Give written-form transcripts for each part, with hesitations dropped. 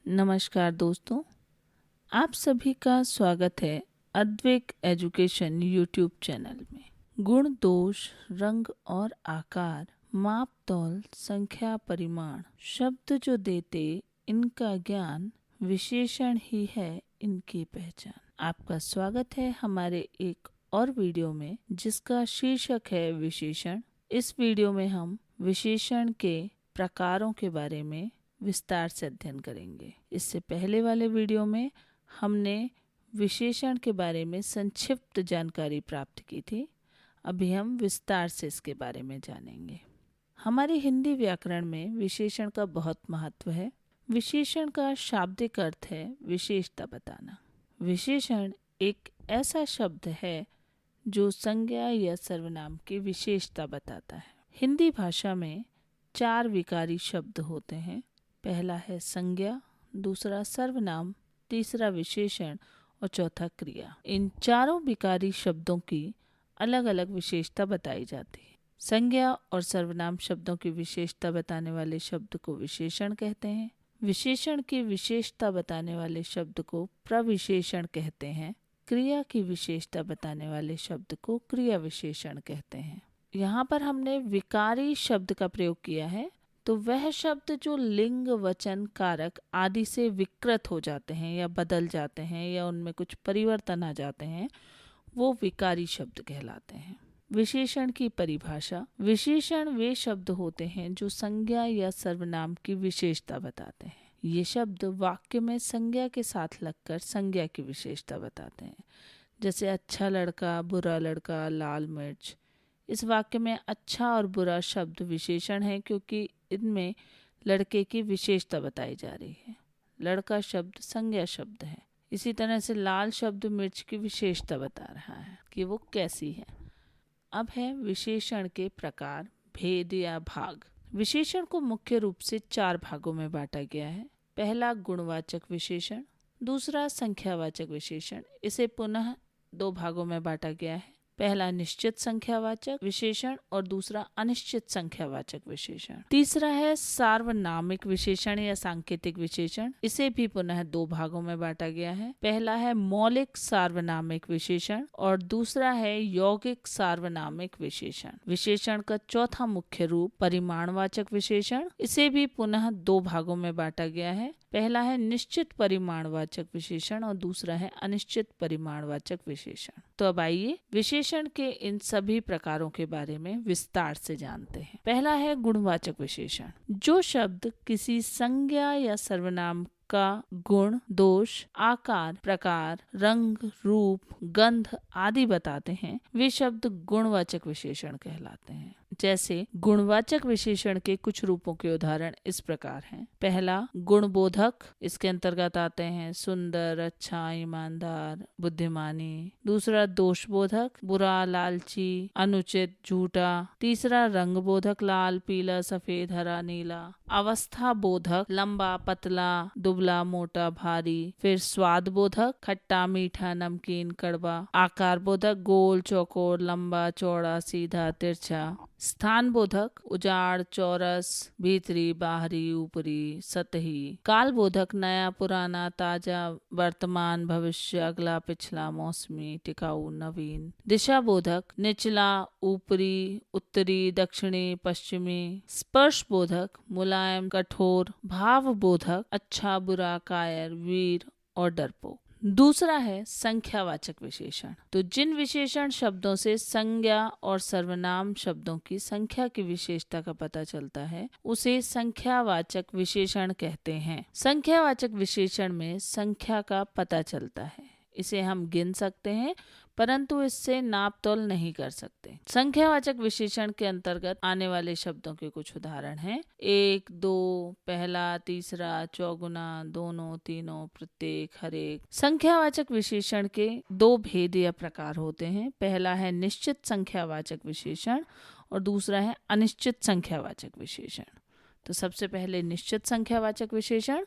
नमस्कार दोस्तों, आप सभी का स्वागत है अद्वैत एजुकेशन यूट्यूब चैनल में। गुण, दोष, रंग और आकार, माप तौल, संख्या, परिमाण, शब्द जो देते इनका ज्ञान, विशेषण ही है इनकी पहचान। आपका स्वागत है हमारे एक और वीडियो में जिसका शीर्षक है विशेषण। इस वीडियो में हम विशेषण के प्रकारों के बारे में विस्तार से अध्ययन करेंगे। इससे पहले वाले वीडियो में हमने विशेषण के बारे में संक्षिप्त जानकारी प्राप्त की थी। अभी हम विस्तार से इसके बारे में जानेंगे। हमारी हिंदी व्याकरण में विशेषण का बहुत महत्व है। विशेषण का शाब्दिक अर्थ है विशेषता बताना। विशेषण एक ऐसा शब्द है जो संज्ञा या सर्वनाम की विशेषता बताता है। हिंदी भाषा में 4 विकारी शब्द होते हैं। पहला है संज्ञा, दूसरा सर्वनाम, तीसरा विशेषण और चौथा क्रिया। इन चारों विकारी शब्दों की अलग अलग विशेषता बताई जाती है। संज्ञा और सर्वनाम शब्दों की विशेषता बताने वाले शब्द को विशेषण कहते हैं। विशेषण की विशेषता बताने वाले शब्द को प्रविशेषण कहते हैं। क्रिया की विशेषता बताने वाले शब्द को क्रिया विशेषण कहते हैं। यहाँ पर हमने विकारी शब्द का प्रयोग किया है, तो वह शब्द जो लिंग, वचन, कारक आदि से विकृत हो जाते हैं या बदल जाते हैं या उनमें कुछ परिवर्तन आ जाते हैं, वो विकारी शब्द कहलाते हैं। विशेषण की परिभाषा। विशेषण वे शब्द होते हैं जो संज्ञा या सर्वनाम की विशेषता बताते हैं। ये शब्द वाक्य में संज्ञा के साथ लगकर संज्ञा की विशेषता बताते हैं। जैसे अच्छा लड़का, बुरा लड़का, लाल मिर्च। इस वाक्य में अच्छा और बुरा शब्द विशेषण है क्योंकि इनमें लड़के की विशेषता बताई जा रही है। लड़का शब्द संज्ञा शब्द है। इसी तरह से लाल शब्द मिर्च की विशेषता बता रहा है कि वो कैसी है। अब है विशेषण के प्रकार, भेद या भाग। विशेषण को मुख्य रूप से 4 भागों में बांटा गया है। पहला गुणवाचक विशेषण, दूसरा संख्यावाचक विशेषण। इसे पुनः 2 भागों में बांटा गया है। पहला निश्चित संख्यावाचक विशेषण और दूसरा अनिश्चित संख्यावाचक विशेषण। तीसरा है सार्वनामिक विशेषण या सांकेतिक विशेषण। इसे भी पुनः 2 भागों में बांटा गया है। पहला है मौलिक सार्वनामिक विशेषण और दूसरा है यौगिक सार्वनामिक विशेषण। विशेषण का चौथा मुख्य रूप परिमाणवाचक विशेषण। इसे भी पुनः 2 भागों में बांटा गया है। पहला है निश्चित परिमाणवाचक विशेषण और दूसरा है अनिश्चित परिमाणवाचक विशेषण। तो अब आइए विशेषण के इन सभी प्रकारों के बारे में विस्तार से जानते हैं। पहला है गुणवाचक विशेषण। जो शब्द किसी संज्ञा या सर्वनाम का गुण, दोष, आकार, प्रकार, रंग, रूप, गंध आदि बताते हैं, वे शब्द गुणवाचक विशेषण कहलाते हैं। जैसे गुणवाचक विशेषण के कुछ रूपों के उदाहरण इस प्रकार हैं। पहला गुणबोधक, इसके अंतर्गत आते हैं सुंदर, अच्छा, ईमानदार, बुद्धिमानी। दूसरा दोषबोधक, बुरा, लालची, अनुचित, झूठा। तीसरा रंगबोधक, लाल, पीला, सफेद, हरा, नीला। अवस्था बोधक, लंबा, पतला, दुबला, मोटा, भारी। फिर स्वाद बोधक, खट्टा, मीठा, नमकीन, कड़वा। आकार बोधक, गोल, चौकोर, लंबा, चौड़ा, सीधा, तिरछा। स्थान बोधक, उजाड़, चौरस, भीतरी, बाहरी, ऊपरी, सतही। काल बोधक, नया, पुराना, ताजा, वर्तमान, भविष्य, अगला, पिछला, मौसमी, टिकाऊ, नवीन। दिशा बोधक, निचला, ऊपरी, उत्तरी, दक्षिणी, पश्चिमी। स्पर्श बोधक, मुलायम, कठोर। भाव बोधक, अच्छा, बुरा, कायर, वीर और डरपोक। दूसरा है संख्यावाचक विशेषण। तो जिन विशेषण शब्दों से संज्ञा और सर्वनाम शब्दों की संख्या की विशेषता का पता चलता है, उसे संख्यावाचक विशेषण कहते हैं। संख्यावाचक विशेषण में संख्या का पता चलता है। इसे हम गिन सकते हैं परंतु इससे नाप तोल नहीं कर सकते। संख्यावाचक विशेषण के अंतर्गत आने वाले शब्दों के कुछ उदाहरण हैं। 1, 2, पहला, तीसरा, चौगुना, दोनों, तीनों, प्रत्येक, हर एक। संख्यावाचक विशेषण के 2 भेद या प्रकार होते हैं। पहला है निश्चित संख्यावाचक विशेषण और दूसरा है अनिश्चित संख्यावाचक विशेषण। तो सबसे पहले निश्चित संख्यावाचक विशेषण।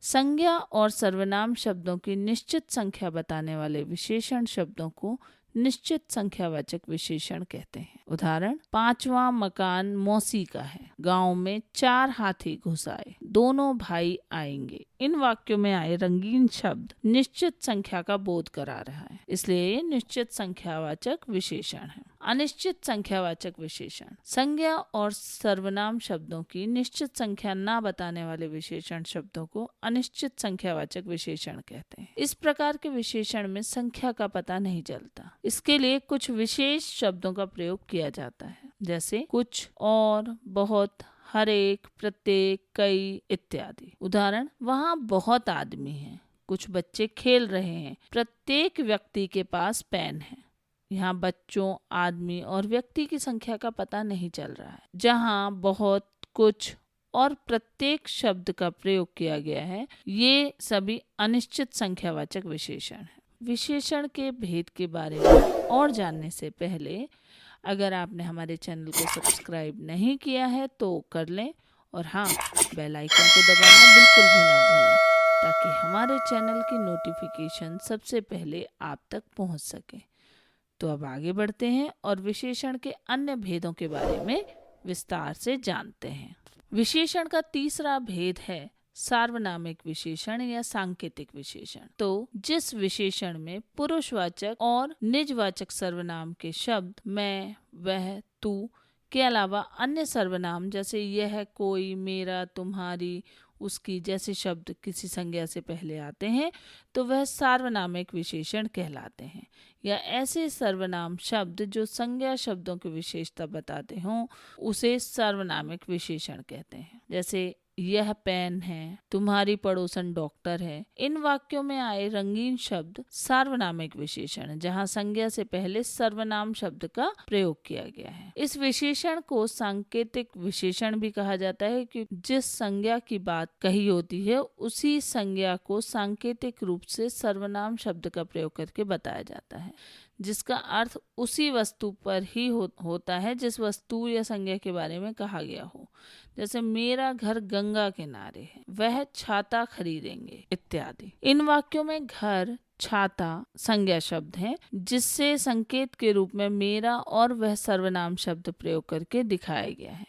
संज्ञा और सर्वनाम शब्दों की निश्चित संख्या बताने वाले विशेषण शब्दों को निश्चित संख्यावाचक विशेषण कहते हैं। उदाहरण, 5वां मकान मौसी का है, गांव में 4 हाथी घुस आए, दोनों भाई आएंगे। इन वाक्यों में आए रंगीन शब्द निश्चित संख्या का बोध करा रहा है, इसलिए ये निश्चित संख्यावाचक विशेषण है। अनिश्चित संख्यावाचक विशेषण, संज्ञा और सर्वनाम शब्दों की निश्चित संख्या न बताने वाले विशेषण शब्दों को अनिश्चित संख्यावाचक विशेषण कहते हैं। इस प्रकार के विशेषण में संख्या का पता नहीं चलता। इसके लिए कुछ विशेष शब्दों का प्रयोग किया जाता है, जैसे कुछ, और, बहुत, हर एक, प्रत्येक, कई इत्यादि। उदाहरण, वहाँ बहुत आदमी हैं, कुछ बच्चे खेल रहे हैं, प्रत्येक व्यक्ति के पास पेन है। यहाँ बच्चों, आदमी और व्यक्ति की संख्या का पता नहीं चल रहा है। जहाँ बहुत, कुछ और प्रत्येक शब्द का प्रयोग किया गया है, ये सभी अनिश्चित संख्यावाचक विशेषण हैं। विशेषण के भेद के बारे में और जानने से पहले अगर आपने हमारे चैनल को सब्सक्राइब नहीं किया है तो कर लें, और हाँ, बेल आइकन को दबाना बिल्कुल भी ना भूलें, ताकि हमारे चैनल की नोटिफिकेशन सबसे पहले आप तक पहुंच सके। तो अब आगे बढ़ते हैं और विशेषण के अन्य भेदों के बारे में विस्तार से जानते हैं। विशेषण का तीसरा भेद है सार्वनामिक विशेषण या सांकेतिक विशेषण। तो जिस विशेषण में पुरुषवाचक और निजवाचक सर्वनाम के शब्द मैं, वह, तू के अलावा अन्य सर्वनाम जैसे यह, कोई, मेरा, तुम्हारी, उसकी जैसे शब्द किसी संज्ञा से पहले आते हैं तो वह सार्वनामिक विशेषण कहलाते हैं। या ऐसे सर्वनाम शब्द जो संज्ञा शब्दों की विशेषता बताते हों उसे सार्वनामिक विशेषण कहते हैं। जैसे यह पेन है, तुम्हारी पड़ोसन डॉक्टर है। इन वाक्यों में आए रंगीन शब्द सार्वनामिक विशेषण, जहां संज्ञा से पहले सर्वनाम शब्द का प्रयोग किया गया है। इस विशेषण को सांकेतिक विशेषण भी कहा जाता है, क्योंकि जिस संज्ञा की बात कही होती है उसी संज्ञा को सांकेतिक रूप से सर्वनाम शब्द का प्रयोग करके बताया जाता है, जिसका अर्थ उसी वस्तु पर ही होता है जिस वस्तु या संज्ञा के बारे में कहा गया हो। जैसे मेरा घर गंगा किनारे है, वह छाता खरीदेंगे इत्यादि। इन वाक्यों में घर, छाता संज्ञा शब्द हैं, जिससे संकेत के रूप में मेरा और वह सर्वनाम शब्द प्रयोग करके दिखाया गया है।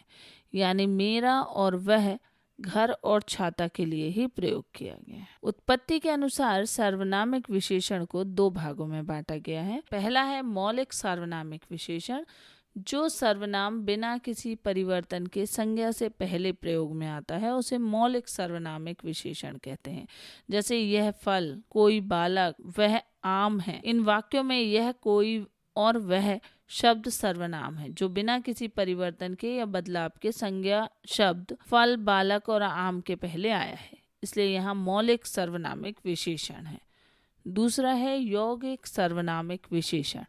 यानी मेरा और वह घर और छाता के लिए ही प्रयोग किया गया है। उत्पत्ति के अनुसार सार्वनामिक विशेषण को 2 भागों में बांटा गया है। पहला है मौलिक सार्वनामिक विशेषण, जो सर्वनाम बिना किसी परिवर्तन के संज्ञा से पहले प्रयोग में आता है उसे मौलिक सार्वनामिक विशेषण कहते हैं। जैसे यह फल, कोई बालक, वह आम है। इन वाक्यों में यह, कोई और वह शब्द सर्वनाम है जो बिना किसी परिवर्तन के या बदलाव के संज्ञा शब्द फल, बालक और आम के पहले आया है, इसलिए यहाँ मौलिक सर्वनामिक विशेषण है। दूसरा है यौगिक सर्वनामिक विशेषण।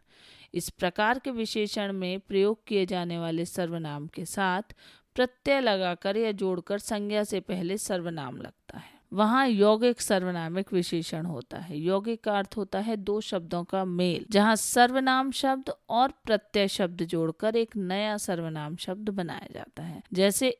इस प्रकार के विशेषण में प्रयोग किए जाने वाले सर्वनाम के साथ प्रत्यय लगाकर या जोड़कर संज्ञा से पहले सर्वनाम लगता है, वहाँ यौगिक सर्वनामिक विशेषण होता है। यौगिक का अर्थ होता है 2 शब्दों का मेल, जहाँ सर्वनाम शब्द और प्रत्यय शब्द जोड़कर एक नया सर्वनाम शब्द बनाया जाता है। जैसे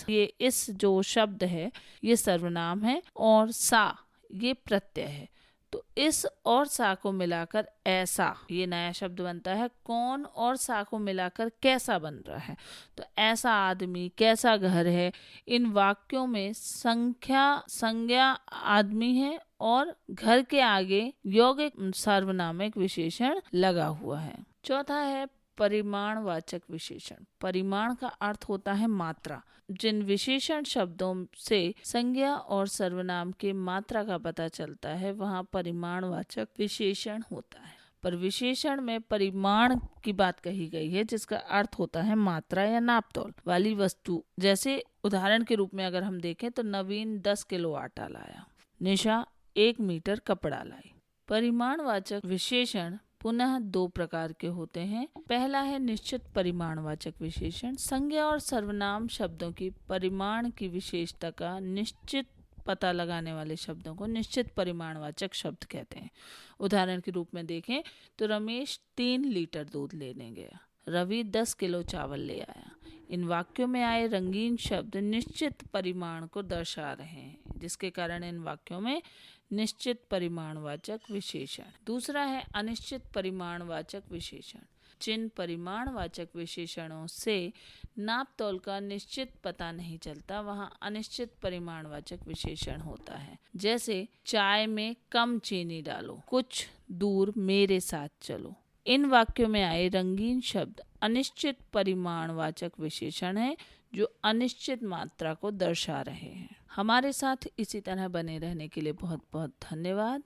ये इस जो शब्द है ये सर्वनाम है और सा ये प्रत्यय है, तो इस और सा को मिलाकर ऐसा ये नया शब्द बनता है। कौन और सा को मिलाकर कैसा बन रहा है, तो ऐसा आदमी, कैसा घर है। इन वाक्यों में संज्ञा आदमी है और घर के आगे यौगिक सार्वनामिक विशेषण लगा हुआ है। चौथा है परिमाणवाचक विशेषण। परिमाण का अर्थ होता है मात्रा। जिन विशेषण शब्दों से संज्ञा और सर्वनाम के मात्रा का पता चलता है वहाँ परिमाणवाचक विशेषण होता है। पर विशेषण में परिमाण की बात कही गई है जिसका अर्थ होता है मात्रा या नापतोल वाली वस्तु। जैसे उदाहरण के रूप में अगर हम देखें तो नवीन 10 किलो आटा लाया, निशा 1 मीटर कपड़ा लाई। परिमाणवाचक विशेषण पुनः 2 प्रकार के होते हैं। पहला है निश्चित परिमाणवाचक विशेषण। संज्ञा और सर्वनाम शब्दों की परिमाण की विशेषता का निश्चित पता लगाने वाले शब्दों को निश्चित परिमाणवाचक शब्द कहते हैं। उदाहरण के रूप में देखें तो रमेश 3 लीटर दूध लेने गया, रवि 10 किलो चावल ले आया। इन वाक्यों में आए रंगीन शब्द निश्चित परिमाण को दर्शा रहे हैं। जिसके कारण इन वाक्यों में निश्चित परिमाणवाचक विशेषण। दूसरा है अनिश्चित परिमाणवाचक विशेषण। जिन परिमाणवाचक विशेषणों से नाप तौल का निश्चित पता नहीं चलता वहाँ अनिश्चित परिमाणवाचक विशेषण होता है। जैसे चाय में कम चीनी डालो, कुछ दूर मेरे साथ चलो। इन वाक्यों में आए रंगीन शब्द अनिश्चित परिमाणवाचक विशेषण है जो अनिश्चित मात्रा को दर्शा रहे हैं। हमारे साथ इसी तरह बने रहने के लिए बहुत बहुत धन्यवाद।